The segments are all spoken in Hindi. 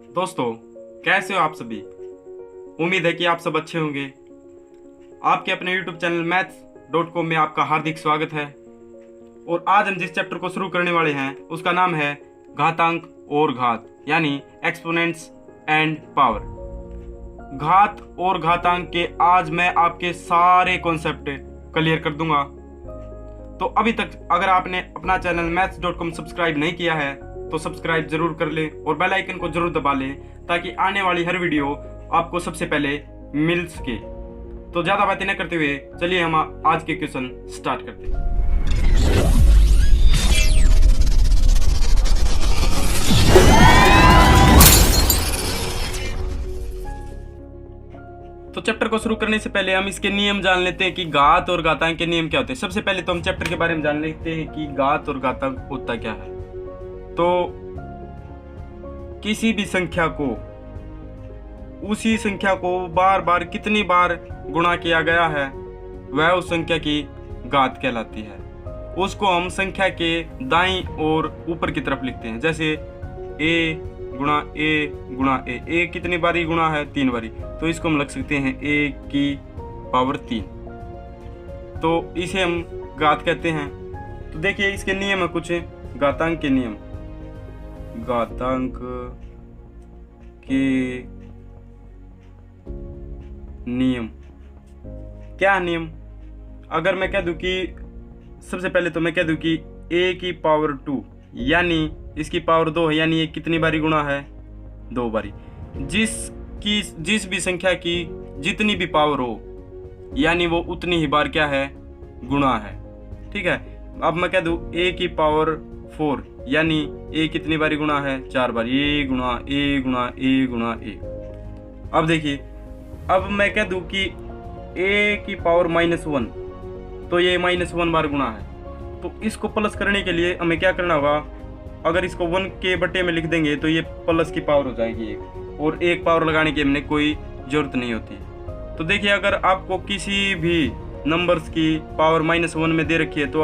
दोस्तों, कैसे हो आप सभी। उम्मीद है कि आप सब अच्छे होंगे। आपके अपने YouTube चैनल maths.com में आपका हार्दिक स्वागत है। और आज हम जिस चैप्टर को शुरू करने वाले हैं उसका नाम है घातांक और घात, यानी एक्सपोनेंट्स एंड पावर। घात और घातांक के आज मैं आपके सारे कॉन्सेप्ट क्लियर कर दूंगा। तो अभी तक अगर आपने अपना चैनल maths.com सब्सक्राइब नहीं किया है तो सब्सक्राइब जरूर कर ले और बेल आइकन को जरूर दबा ले, ताकि आने वाली हर वीडियो आपको सबसे पहले मिल सके। तो ज्यादा बातें न करते हुए चलिए हम आज के क्वेश्चन स्टार्ट करते हैं। तो चैप्टर को शुरू करने से पहले हम इसके नियम जान लेते हैं कि घात और घातांक के नियम क्या होते हैं। सबसे पहले तो हम चैप्टर के बारे में जान लेते हैं कि घात और घातांक होता क्या है। तो किसी भी संख्या को उसी संख्या को बार बार कितनी बार गुणा किया गया है वह उस संख्या की घात कहलाती है। उसको हम संख्या के दाईं और ऊपर की तरफ लिखते हैं, जैसे a गुणा a गुणा a कितनी बारी गुणा है? 3 बारी। तो इसको हम लिख सकते हैं a की पावर 3। तो इसे हम घात कहते हैं। तो देखिए इसके नियम है कुछ घातांक के नियम। घातांक के नियम क्या नियम? अगर मैं कह दूं कि सबसे पहले तो मैं कह दूं कि a की पावर 2 यानी इसकी पावर 2 है, यानी ये कितनी बारी गुणा है? 2 बारी। जिस भी संख्या की जितनी भी पावर हो यानी वो उतनी ही बार क्या है? गुणा है। ठीक है। अब मैं कह दूं a की पावर 4 यानी a कितनी बारी गुणा है? 4 बार। a गुणा a गुणा a गुणा a। अब देखिए, अब मैं कह दूं कि a की पावर -1 तो ये -1 बार गुणा है। तो इसको प्लस करने के लिए हमें क्या करना होगा? अगर इसको 1 के बटे में लिख देंगे तो ये प्लस की पावर हो जाएगी एक, और एक पावर लगाने की हमने कोई जरूरत नहीं होती। तो देखिए, अगर आपको किसी भी नंबर्स की पावर -1 में दे रखी है तो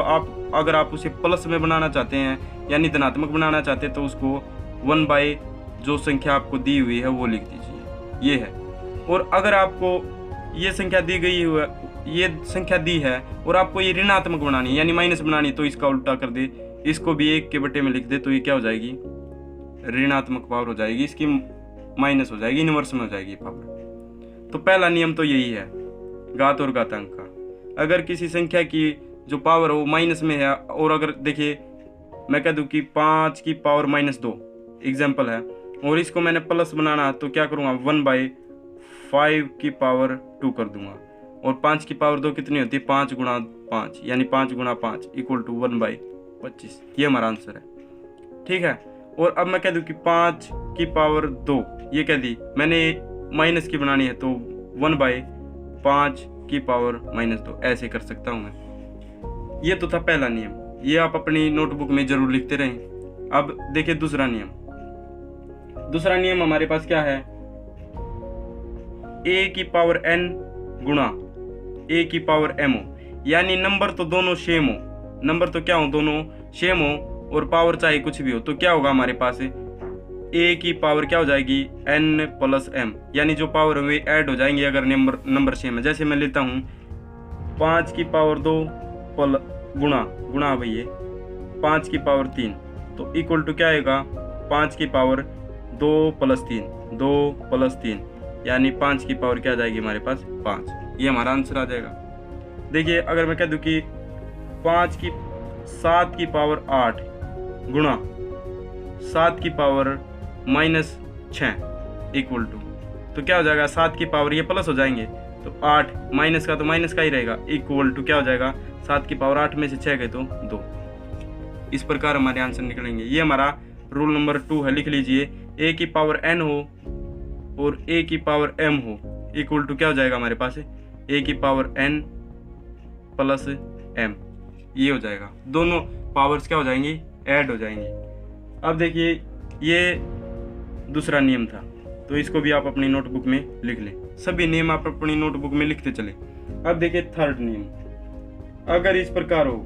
अगर आप उसे प्लस में बनाना चाहते हैं यानी धनात्मक बनाना चाहते हैं तो उसको 1 बाय जो संख्या आपको दी हुई है वो लिख दीजिए। ये है। और अगर आपको ये संख्या दी गई हुई, ये संख्या दी है और आपको ये ऋणात्मक बनानी यानी माइनस बनानी, तो इसका उल्टा कर दे, इसको भी 1 के बटे में लिख दे, तो ये क्या हो जाएगी? ऋणात्मक पावर हो जाएगी, इसकी माइनस हो जाएगी, इनवर्स में हो जाएगी पावर। तो पहला नियम तो यही है घात और घातांक का। अगर किसी संख्या की जो पावर हो माइनस में है, और अगर देखिए मैं कह दूं कि 5 की पावर -2 एग्जाम्पल है, और इसको मैंने प्लस बनाना तो क्या करूँगा? 1/5 की पावर 2 कर दूंगा। और 5 की पावर 2 कितनी होती है? 5 गुणा 5 यानी 5 गुणा 5 इक्वल टू 1/25। ये हमारा आंसर है। ठीक है। और अब मैं कह दूं कि 5 की पावर 2 ये कह दी मैंने, माइनस की बनानी है तो 1/5 की पावर -2 ऐसे कर सकता हूं मैं। ये तो था पहला नियम, ये आप अपनी नोटबुक में जरूर लिखते रहें। अब देखिए दूसरा नियम। दूसरा नियम हमारे पास क्या है? a की पावर n गुणा a की पावर m हो, यानी नंबर तो दोनों सेम हो, नंबर तो क्या हो? दोनों सेम हो, और पावर चाहे कुछ भी हो, तो क्या होगा हमारे पास? a की पावर क्या हो जाएगी? n प्लस m, यानी जो पावर है वे ऐड हो जाएंगे अगर नंबर सेम है। जैसे मैं लेता हूँ 5 की पावर 2 गुणा भैया 5 की पावर 3, तो इक्वल टू क्या आएगा? 5 की पावर 2 + 3, 2 + 3 यानी 5 की पावर क्या आ जाएगी हमारे पास? 5। ये हमारा आंसर आ जाएगा। देखिए, अगर मैं कह दूं कि 7 की पावर 8 गुणा 7 की पावर -6 इक्वल टू, तो क्या हो जाएगा? 7 की पावर ये प्लस हो जाएंगे तो 8 माइनस का तो माइनस का ही रहेगा, इक्वल टू क्या हो जाएगा? 7 की पावर 8 में से 6 गए तो 2। इस प्रकार हमारे आंसर निकलेंगे। ये हमारा रूल नंबर 2 है, लिख लीजिए। a की पावर n हो और a की पावर m हो इक्वल टू क्या हो जाएगा हमारे पास? a की पावर n प्लस m, ये हो जाएगा। दोनों पावर्स क्या हो जाएंगी? ऐड हो जाएंगी। अब देखिए, ये दूसरा नियम था, तो इसको भी आप अपनी नोटबुक में लिख लें। सभी नियम आप अपनी नोटबुक में लिखते चले। अब देखिए थर्ड नियम। अगर इस प्रकार हो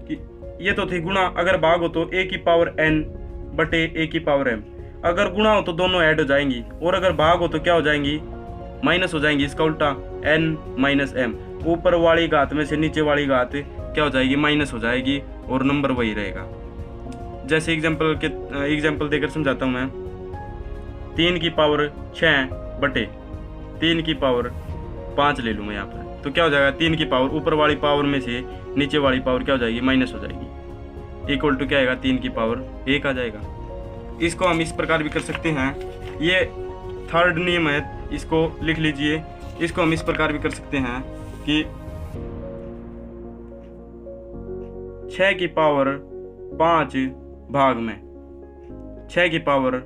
कि ये तो थी गुणा, अगर भाग हो तो a की पावर n बटे a की पावर m, अगर गुणा हो तो दोनों ऐड हो जाएंगी, और अगर भाग हो तो क्या हो जाएंगी, माइनस हो जाएंगी। इसका उल्टा n माइनस m, ऊपर वाली घात में से नीचे वाली घात क्या हो जाएगी, माइनस हो जाएगी, और नंबर वही रहेगा। जैसे एग्जाम्पल देकर समझाता हूँ मैं। 3 की पावर 6 बटे 3 की पावर 5 ले लूँ मैं यहाँ पर, तो क्या हो जाएगा, 3 की पावर ऊपर वाली पावर में से नीचे वाली पावर क्या हो जाएगी, माइनस हो जाएगी, इक्वल टू क्या आएगा, 3 की पावर 1 आ जाएगा। इसको हम इस प्रकार भी कर सकते हैं, ये थर्ड नियम है, इसको लिख लीजिए। इसको हम इस प्रकार भी कर सकते हैं कि 6 की पावर 5 भाग में 6 की पावर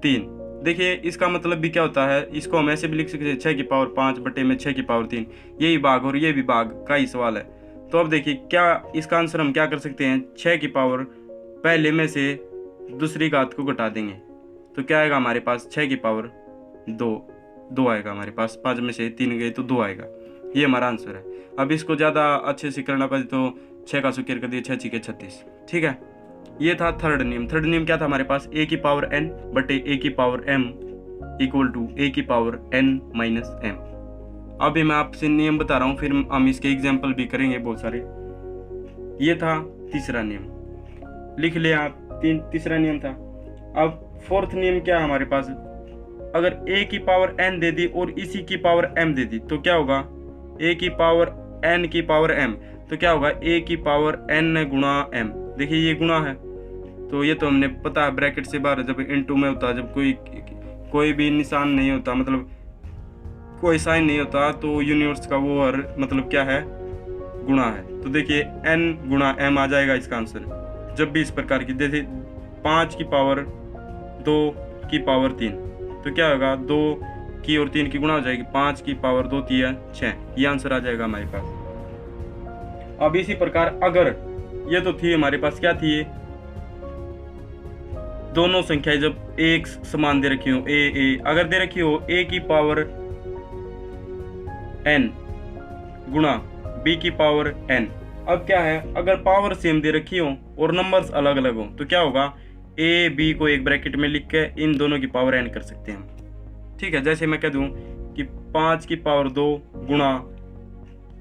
3। देखिए इसका मतलब भी क्या होता है, इसको हम ऐसे भी लिख सकते हैं 6 की पावर 5 बटे में 6 की पावर 3, यही भाग और ये भी भाग का ही सवाल है। तो अब देखिए क्या इसका आंसर हम क्या कर सकते हैं, 6 की पावर पहले में से दूसरी घात को घटा देंगे तो क्या आएगा हमारे पास, 6 की पावर 2 आएगा हमारे पास, 5 में से 3 गए तो 2 आएगा, ये हमारा आंसर है। अब इसको ज़्यादा अच्छे से करना पड़े तो 6 का स्क्वायर कर दिए, 6 6 36, ठीक है। ये था थर्ड नियम। थर्ड नियम क्या था हमारे पास, a की पावर n बटे a की power m equal to a की पावर n माइनस m। अभी मैं आपसे नियम बता रहा हूँ, फिर हम इसके एग्जाम्पल भी करेंगे बहुत सारे। ये था तीसरा नियम, लिख ले आप, तीसरा नियम था। अब फोर्थ नियम क्या है हमारे पास, अगर a की पावर n दे दी और इसी की पावर m दे दी तो क्या होगा, a की पावर n की पावर m, तो क्या होगा a की पावर n गुणा m। देखिए ये गुणा है तो ये तो हमने पता है, ब्रैकेट से बाहर जब इनटू में होता, जब कोई भी निशान नहीं होता, मतलब कोई साइन नहीं होता, तो यूनिवर्स का वो और मतलब क्या है, गुणा है। तो देखिए n गुणा m आ जाएगा इसका आंसर। जब भी इस प्रकार की, जैसे 5 की पावर 2 की पावर 3, तो क्या होगा, 2 की और 3 की गुणा हो जाएगी, 5 की पावर 2 3 6, ये आंसर आ जाएगा हमारे पास। अब इसी प्रकार अगर ये तो थी हमारे पास, क्या थी, ये दोनों संख्याएं जब एक समान दे रखी हो, a अगर दे रखी हो a की पावर n गुणा b की पावर n। अब क्या है, अगर पावर सेम दे रखी हो और नंबर्स अलग अलग हो तो क्या होगा, a b को एक ब्रैकेट में लिख के इन दोनों की पावर n कर सकते हैं, ठीक है। जैसे मैं कह दूं कि 5 की पावर 2 गुणा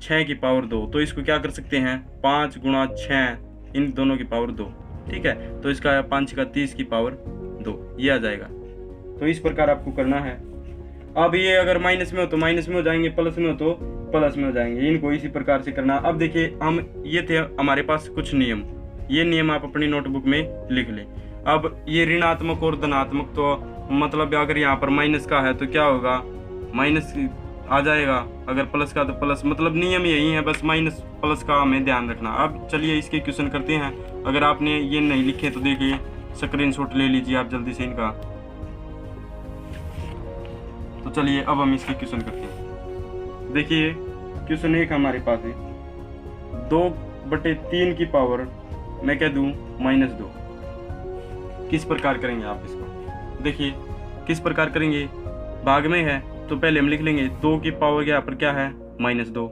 6 की पावर 2, तो इसको क्या कर सकते हैं, 5 गुणा 6 इन दोनों की पावर 2, ठीक है। तो इसका 5 का 30 की पावर 2, ये आ जाएगा। तो इस प्रकार आपको करना है। अब ये अगर माइनस में हो तो माइनस में हो जाएंगे, प्लस में हो तो प्लस में हो जाएंगे, इनको इसी प्रकार से करना। अब देखिए हम ये थे हमारे पास कुछ नियम, ये नियम आप अपनी नोटबुक में लिख लें। अब ये ऋणात्मक और धनात्मक, तो मतलब अगर यहाँ पर माइनस का है तो क्या होगा, माइनस आ जाएगा, अगर प्लस का तो प्लस, मतलब नियम यही है, बस माइनस प्लस का हमें ध्यान रखना। अब चलिए इसके क्वेश्चन करते हैं। अगर आपने ये नहीं लिखे तो देखिए स्क्रीनशॉट ले लीजिए आप जल्दी से इनका। तो चलिए अब हम इसके क्वेश्चन करते हैं। देखिए क्वेश्चन 1 हमारे पास है, 2/3 की पावर मैं कह दूं -2। किस प्रकार करेंगे आप इसको, देखिए किस प्रकार करेंगे, भाग में है तो पहले हम लिख लेंगे 2 की पावर यहाँ पर क्या है, -2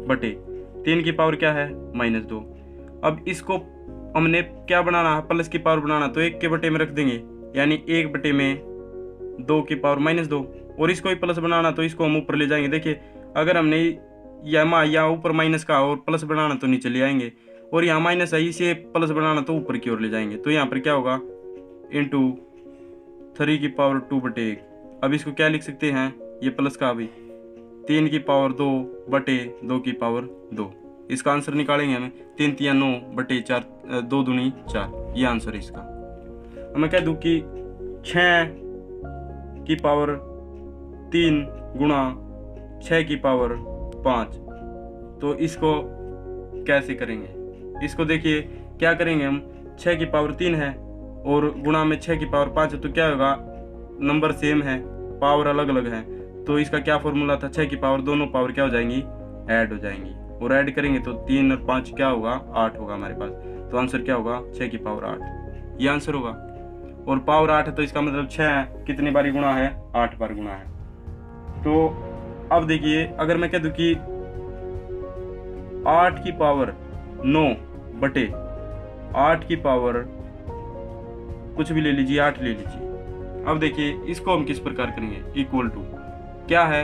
बटे 3 की पावर क्या है, -2। अब इसको हमने क्या बनाना है, प्लस की पावर बनाना, तो 1 के बटे में रख देंगे, यानी 1 बटे में 2 की पावर -2, और इसको ही प्लस बनाना तो इसको हम ऊपर ले जाएंगे। देखिए अगर हमने यहाँ ऊपर माइनस का और प्लस बनाना तो नीचे ले आएंगे, और यहाँ माइनस है इसे प्लस बनाना तो ऊपर की ओर ले जाएंगे। तो यहाँ पर क्या होगा, इंटू 3 की पावर 2/1। अब इसको क्या लिख सकते हैं, ये प्लस का भी 3 की पावर 2 बटे 2 की पावर 2। इसका आंसर निकालेंगे हमें, 3 3 9 बटे 4, 2 दूनी 4, ये आंसर है इसका। मैं कह दूं कि 6 की पावर 3 गुणा 6 की पावर 5, तो इसको कैसे करेंगे, इसको देखिए क्या करेंगे हम, 6 की पावर 3 है और गुणा में 6 की पावर 5 है, तो क्या होगा, नंबर सेम है, पावर अलग अलग है, तो इसका क्या फॉर्मूला था, 6 की पावर दोनों पावर क्या हो जाएंगी, ऐड हो जाएंगी, और ऐड करेंगे तो 3 और 5 क्या होगा, 8 होगा हमारे पास। तो आंसर क्या होगा, 6 की पावर 8, ये आंसर होगा। और पावर 8 है तो इसका मतलब 6 कितनी बारी गुणा है, 8 बार गुणा है। तो अब देखिए अगर मैं कह दूं कि 8 की पावर 9 बटे 8 की पावर कुछ भी ले लीजिए, 8 ले लीजिए, अब देखिए इसको हम किस प्रकार करेंगे, इक्वल टू क्या है,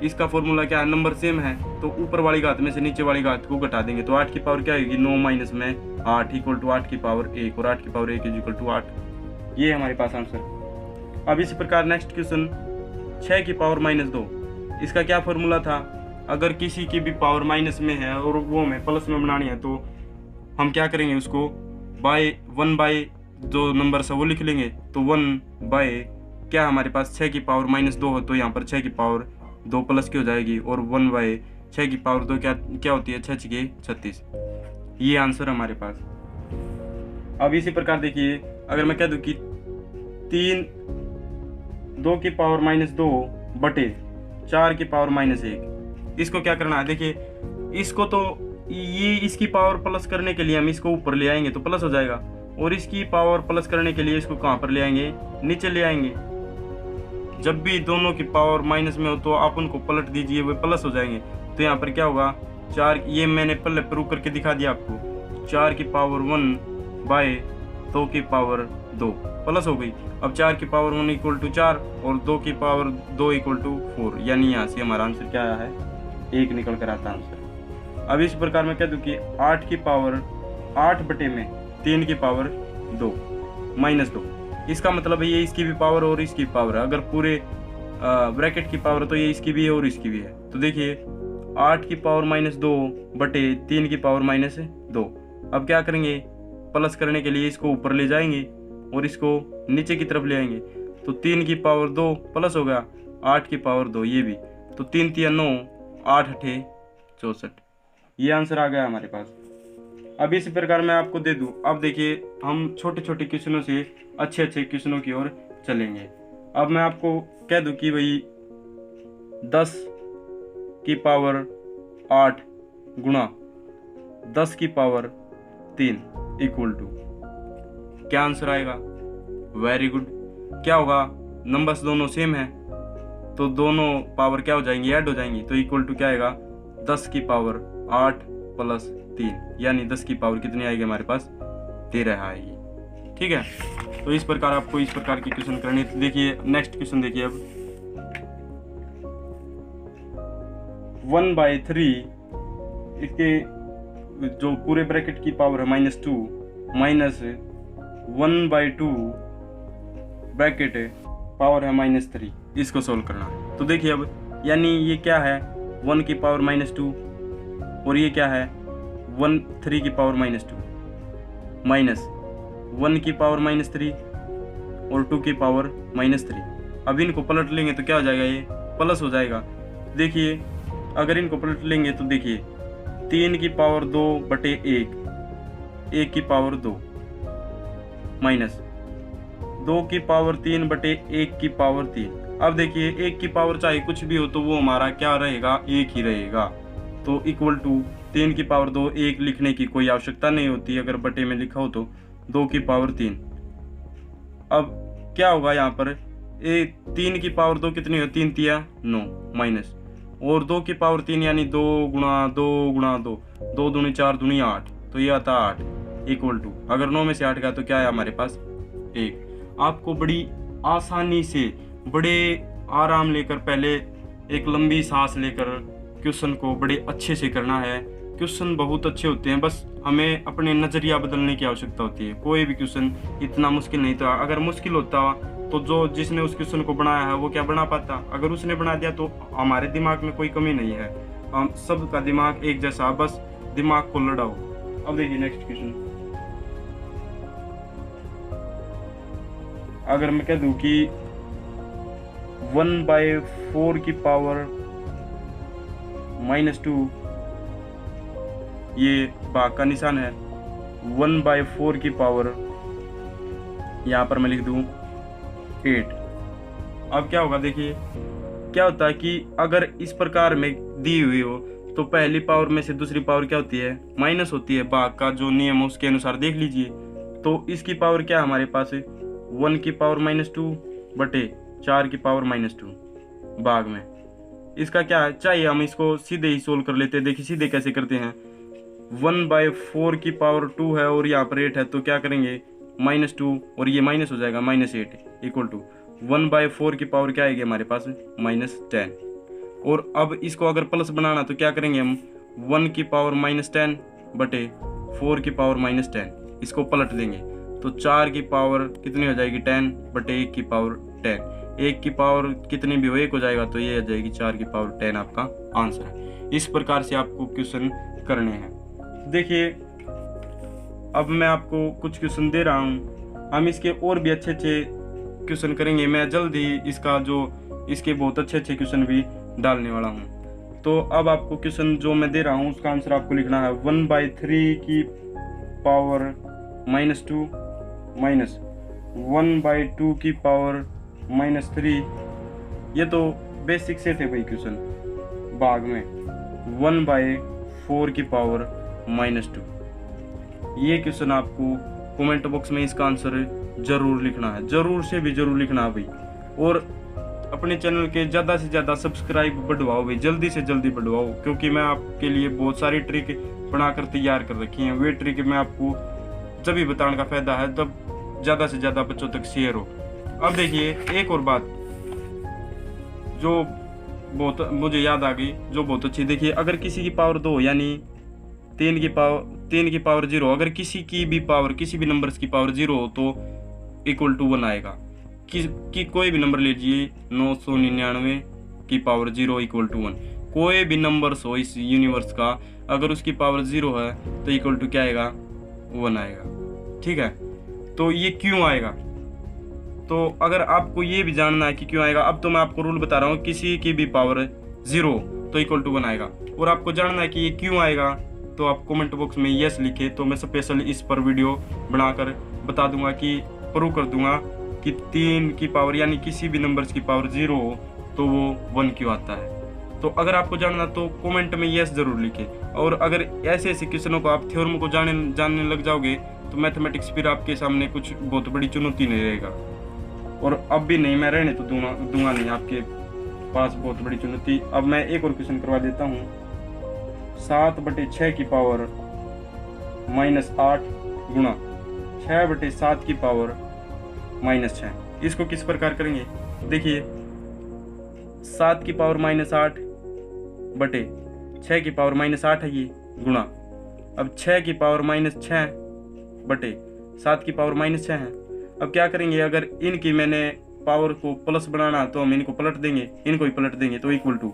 इसका फॉर्मूला क्या है, नंबर सेम है तो ऊपर वाली घात में से नीचे वाली घात को घटा देंगे तो 8 की पावर क्या होगी, 9 माइनस में 8 इक्वल टू 8 की पावर 1 और 8 की पावर 1 इज इक्वल टू 8। ये है हमारे पास आंसर। अब इसी प्रकार नेक्स्ट क्वेश्चन 6 की पावर माइनस 2, इसका क्या फॉर्मूला था, अगर किसी की भी पावर माइनस में है और वो हमें प्लस में बनानी है तो हम क्या करेंगे, उसको बाय 1 बाय जो नंबर है वो लिख लेंगे। तो 1 बाय क्या हमारे पास 6 की पावर माइनस 2 हो तो यहाँ पर 6 की पावर 2 प्लस की हो जाएगी और 1 बाय 6 की पावर 2 क्या होती है, 6 6 36। ये आंसर हमारे पास। अब इसी प्रकार देखिए अगर मैं कह दूं कि 2 की पावर माइनस 2 बटे 4 की पावर माइनस 1, इसको क्या करना है, देखिए इसको तो ये इसकी पावर प्लस करने के लिए हम इसको ऊपर ले आएंगे तो प्लस हो जाएगा और इसकी पावर प्लस करने के लिए इसको कहाँ पर ले आएंगे, नीचे ले आएंगे। जब भी दोनों की पावर माइनस में हो तो आप उनको पलट दीजिए, वे प्लस हो जाएंगे। तो यहाँ पर क्या होगा, 4, ये मैंने पहले प्रूव करके दिखा दिया आपको, 4 की पावर 1 बाय 2 की पावर 2 प्लस हो गई। अब 4 की पावर 1 इक्वल टू 4 और 2 की पावर 2 इक्वल टू 4, यानी यहाँ से हमारा आंसर क्या आया है, 1 निकल कर आता आंसर। अब इस प्रकार मैं कह दूं कि 8 की पावर 8 बटे में 3 की पावर 2 माइनस 2, इसका मतलब है ये इसकी भी पावर और इसकी पावर है। अगर पूरे ब्रैकेट की पावर तो ये इसकी भी है और इसकी भी है। तो देखिए 8 की पावर माइनस 2 बटे 3 की पावर माइनस 2। अब क्या करेंगे, प्लस करने के लिए इसको ऊपर ले जाएंगे और इसको नीचे की तरफ ले आएंगे। तो 3 की पावर 2 प्लस हो गया 8 की पावर 2, ये भी तो 3 3 9 8 8 64, ये आंसर आ गया हमारे पास। अब इसी प्रकार मैं आपको दे दूं, अब देखिए हम छोटे छोटे क्वेश्चनों से अच्छे अच्छे क्वेश्चनों की ओर चलेंगे। अब मैं आपको कह दूं कि भाई 10 की पावर 8 गुणा 10 की पावर 3 इक्वल टू क्या आंसर आएगा, वेरी गुड। क्या होगा, नंबर्स दोनों सेम है तो दोनों पावर क्या हो जाएंगी, ऐड हो जाएंगी। तो इक्वल टू क्या आएगा, 10 की पावर 8 प्लस 3, यानी 10 की पावर कितनी आएगी हमारे पास, 13 आएगी। ठीक है, तो इस प्रकार आपको इस प्रकार की क्वेश्चन करनी। देखिए नेक्स्ट क्वेश्चन देखिए, अब 1/3 इसके जो पूरे ब्रैकेट की पावर है -2 माइनस 1/2 ब्रैकेट पावर है -3, इसको सोल्व करना है। तो देखिए अब यानी ये क्या है, 1 की पावर -2 और ये क्या है 3 की पावर -2 माइनस 1 की पावर -3 और 2 की पावर -3। अब इनको पलट लेंगे तो क्या हो जाएगा, ये प्लस हो जाएगा। देखिए अगर इनको पलट लेंगे तो देखिए 3 की पावर 2 बटे 1 की पावर 2 माइनस 2 की पावर 3 बटे 1 की पावर 3। अब देखिए 1 की पावर चाहे कुछ भी हो तो वो हमारा क्या रहेगा, 1 ही रहेगा। तो इक्वल टू 3 की पावर 2 1 लिखने की कोई आवश्यकता नहीं होती, अगर बटे में लिखा हो तो 2 की पावर 3। अब क्या होगा यहाँ पर, 3 की पावर 2 कितनी हो, 3 3 9 माइनस और 2 की पावर 3 यानी 2 गुणा 2 गुणा 2, 2 दूनी 4 दूनी 8, तो ये आता 8 इक्वल टू, अगर 9 में से 8 गया तो क्या है हमारे पास 1। आपको बड़ी आसानी से बड़े आराम लेकर पहले एक लंबी सांस लेकर क्वेश्चन को बड़े अच्छे से करना है। क्वेश्चन बहुत अच्छे होते हैं, बस हमें अपने नज़रिया बदलने की आवश्यकता होती है। कोई भी क्वेश्चन इतना मुश्किल नहीं था, अगर मुश्किल होता तो जो जिसने उस क्वेश्चन को बनाया है वो क्या बना पाता, अगर उसने बना दिया तो हमारे दिमाग में कोई कमी नहीं है, हम सबका दिमाग एक जैसा, बस दिमाग को लड़ाओ। अब देखिए नेक्स्ट क्वेश्चन, अगर मैं कह दूं कि 1/4 की पावर -2, ये भाग का निशान है, 1/4 की पावर यहाँ पर मैं लिख दूं 8। अब क्या होगा, देखिए क्या होता है कि अगर इस प्रकार में दी हुई हो तो पहली पावर में से दूसरी पावर क्या होती है, माइनस होती है। भाग का जो नियम है उसके अनुसार देख लीजिए। तो इसकी पावर क्या हमारे पास है, 1 की पावर -2 बटे 4 की पावर -2 भाग में। इसका क्या है, चाहिए हम इसको सीधे ही सोल्व कर लेते हैं। देखिए सीधे कैसे करते हैं, 1/4 की पावर 2 है और यहाँ पर 8 है, तो क्या करेंगे -2 और ये माइनस हो जाएगा -8। इक्वल टू 1/4 की पावर क्या आएगी हमारे पास, -10। और अब इसको अगर प्लस बनाना तो क्या करेंगे हम, 1 की पावर -10 बटे 4 की पावर -10, इसको पलट देंगे तो 4 की पावर कितनी हो जाएगी, 10 बटे 1 की पावर 10। 1 की पावर कितनी भी हो 1 हो जाएगा, तो ये आ जाएगी 4 की पावर 10 आपका आंसर है। इस प्रकार से आपको क्वेश्चन करने हैं। देखिए अब मैं आपको कुछ क्वेश्चन दे रहा हूँ, हम इसके और भी अच्छे अच्छे क्वेश्चन करेंगे। मैं जल्द ही इसके बहुत अच्छे अच्छे क्वेश्चन भी डालने वाला हूँ। तो अब आपको क्वेश्चन जो मैं दे रहा हूँ उसका आंसर आपको लिखना है 1/3 की पावर -2 माइनस 1/2 की पावर -3। ये तो बेसिक से थे भाई क्वेश्चन। भाग में 1/4 की पावर -2। ये क्वेश्चन आपको कमेंट बॉक्स में इसका आंसर जरूर लिखना है, जरूर से भी जरूर लिखना है भाई। और अपने चैनल के ज़्यादा से ज़्यादा सब्सक्राइब बढ़वाओ भाई, जल्दी से जल्दी बढ़वाओ, क्योंकि मैं आपके लिए बहुत सारी ट्रिक बनाकर तैयार कर रखी हैं। वे ट्रिक मैं आपको जब भी बताने का फ़ायदा है तब ज़्यादा से ज़्यादा बच्चों तक शेयर हो। अब देखिए एक और बात जो बहुत मुझे याद आ गई, जो बहुत अच्छी। देखिए अगर किसी की पावर 2 यानी 3 की पावर 0, अगर किसी की भी पावर, किसी भी नंबर्स की पावर 0 हो तो इक्वल टू 1 आएगा। कि कोई भी नंबर लीजिए, 999 की पावर 0 इक्वल टू 1। कोई भी नंबर्स हो इस यूनिवर्स का, अगर उसकी पावर 0 है तो इक्वल टू क्या आएगा, 1 आएगा। ठीक है, तो ये क्यों आएगा? तो अगर आपको ये भी जानना है कि क्यों आएगा, अब तो मैं आपको रूल बता रहा हूँ, किसी की भी पावर 0 तो इक्वल टू 1 आएगा। और आपको जानना है कि ये क्यों आएगा, तो आप कमेंट बॉक्स में यस लिखे, तो मैं स्पेशल इस पर वीडियो बनाकर बता दूंगा कि प्रूव कर दूंगा कि 3 की पावर यानी किसी भी नंबर्स की पावर 0 हो तो वो 1 क्यों आता है। तो अगर आपको जानना तो कमेंट में यस जरूर लिखे। और अगर ऐसे ऐसे क्वेश्चनों को आप थ्योरम को जानने लग जाओगे तो मैथमेटिक्स फिर आपके सामने कुछ बहुत बड़ी चुनौती नहीं रहेगा। और अब भी नहीं, मैं रहने तो दूंगा नहीं आपके पास बहुत बड़ी चुनौती। अब मैं एक और क्वेश्चन करवा देता हूँ। 7/6 की पावर -8 गुणा 6/7 की पावर -6, इसको किस प्रकार करेंगे? देखिए 7 की पावर -8 बटे 6 की पावर -8 है ये, गुणा अब 6 की पावर -6 बटे 7 की पावर -6 है। अब क्या करेंगे, अगर इनकी मैंने पावर को प्लस बनाना तो हम इनको पलट देंगे, इनको ही पलट देंगे, तो इक्वल टू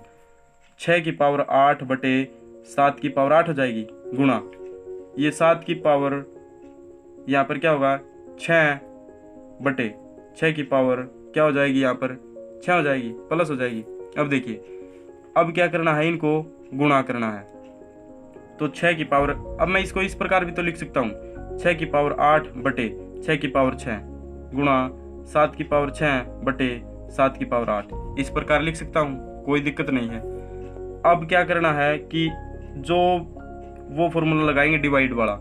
6 की पावर 8 बटे 7 की पावर 8 हो जाएगी, गुणा ये 7 की पावर यहाँ पर क्या होगा, 6 बटे 6 की पावर क्या हो जाएगी, यहाँ पर 6 हो जाएगी, प्लस हो जाएगी। अब देखिए अब क्या करना है, इनको गुणा करना है। तो 6 की पावर, अब मैं इसको इस प्रकार भी तो लिख सकता हूँ, 6 की पावर 8 बटे 6 की पावर 6 गुणा 7 की पावर 6 बटे 7 की पावर 8, इस प्रकार लिख सकता हूँ, कोई दिक्कत नहीं है। अब क्या करना है कि जो वो फॉर्मूला लगाएंगे डिवाइड वाला,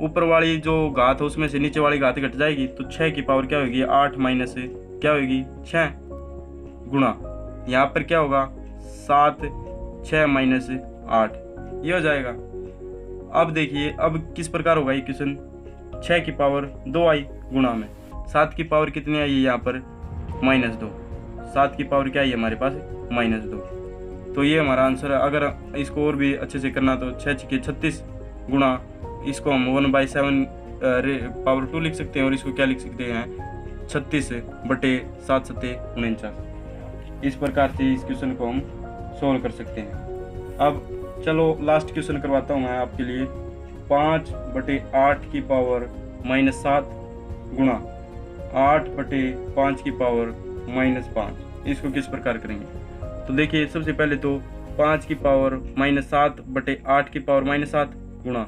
ऊपर वाली जो घात है उसमें से नीचे वाली घात घट जाएगी, तो 6 की पावर क्या होगी, 8 माइनस क्या होगी 6 गुणा यहाँ पर क्या होगा 7 6 माइनस 8, ये हो जाएगा। अब देखिए अब किस प्रकार होगा ये क्वेश्चन, 6 की पावर 2 आई गुणा में 7 की पावर कितनी आई यहाँ पर -2, 7 की पावर क्या आई हमारे पास -2, तो ये हमारा आंसर है। अगर इसको और भी अच्छे से करना तो 6 के 36 गुणा इसको हम 1/7 पावर 2 लिख सकते हैं, और इसको क्या लिख सकते हैं 36 बटे 7 7 49। इस प्रकार से इस क्वेश्चन को हम सोल्व कर सकते हैं। अब चलो लास्ट क्वेश्चन करवाता हूँ मैं आपके लिए। 5/8 की पावर -7 गुणा 8/5 की पावर -5, इसको किस प्रकार करेंगे? तो देखिए सबसे पहले तो 5 की पावर -7 बटे 8 की पावर -7 गुणा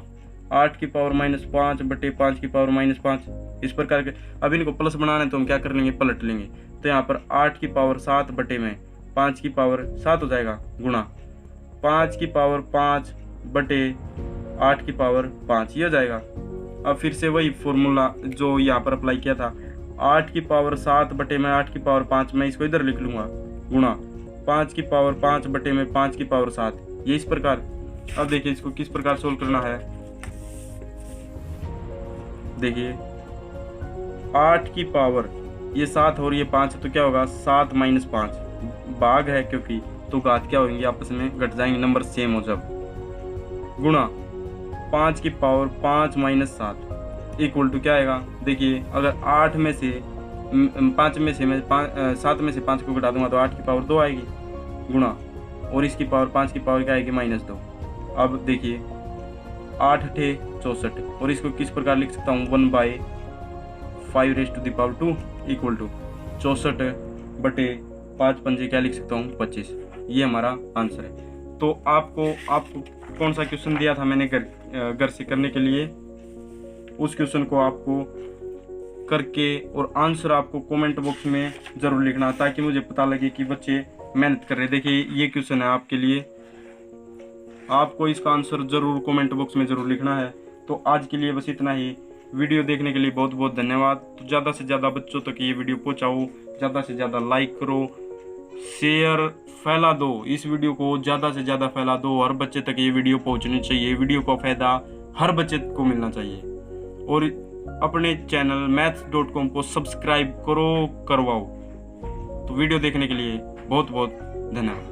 8 की पावर -5 बटे 5 की पावर -5, इस प्रकार के। अब इनको प्लस बनाना है तो हम क्या कर लेंगे, पलट लेंगे। तो यहाँ पर 8 की पावर 7 बटे में 5 की पावर 7 हो जाएगा, गुणा 5 की पावर 5 बटे 8 की पावर 5, ये हो जाएगा। अब फिर से वही फॉर्मूला जो यहाँ पर अप्लाई किया था, 8 की पावर 7 बटे में 8 की पावर 5, मैं इसको इधर लिख लूँगा, गुणा 5 की पावर 5 बटे में 5 की पावर 7, ये इस प्रकार। अब देखिए इसको किस प्रकार सोल्व करना है। देखिए 8 की पावर ये 7 और ये 5 तो क्या होगा 7 माइनस 5 भाग है, क्योंकि तो घात क्या होंगी आपस में घट जाएंगे, नंबर सेम हो जब, गुणा 5 की पावर 5 माइनस 7 इक्वल टू क्या आएगा। देखिए अगर 8 में से 5 में से मैं 7 में से 5 को घटा दूंगा तो 8 की पावर 2 आएगी, गुणा और इसकी पावर 5 की पावर क्या आएगी -2। अब देखिए 8 × 64 और इसको किस प्रकार लिख सकता हूँ 1/5 इक्वल टू 64/5 पंजे क्या लिख सकता हूँ 25। ये हमारा आंसर है। तो आपको कौन सा क्वेश्चन दिया था मैंने घर से करने के लिए, उस क्वेश्चन को आपको करके और आंसर आपको कमेंट बॉक्स में ज़रूर लिखना, ताकि मुझे पता लगे कि बच्चे मेहनत कर रहे। देखिए ये क्वेश्चन है आपके लिए, आपको इसका आंसर ज़रूर कमेंट बॉक्स में ज़रूर लिखना है। तो आज के लिए बस इतना ही। वीडियो देखने के लिए बहुत बहुत धन्यवाद। तो ज़्यादा से ज़्यादा बच्चों तक ये वीडियो पहुँचाओ, ज़्यादा से ज़्यादा लाइक करो, शेयर फैला दो, इस वीडियो को ज़्यादा से ज़्यादा फैला दो। हर बच्चे तक ये वीडियो पहुँचनी चाहिए, वीडियो का फ़ायदा हर बच्चे को मिलना चाहिए। और अपने चैनल maths.com को सब्सक्राइब करवाओ। तो वीडियो देखने के लिए बहुत बहुत धन्यवाद।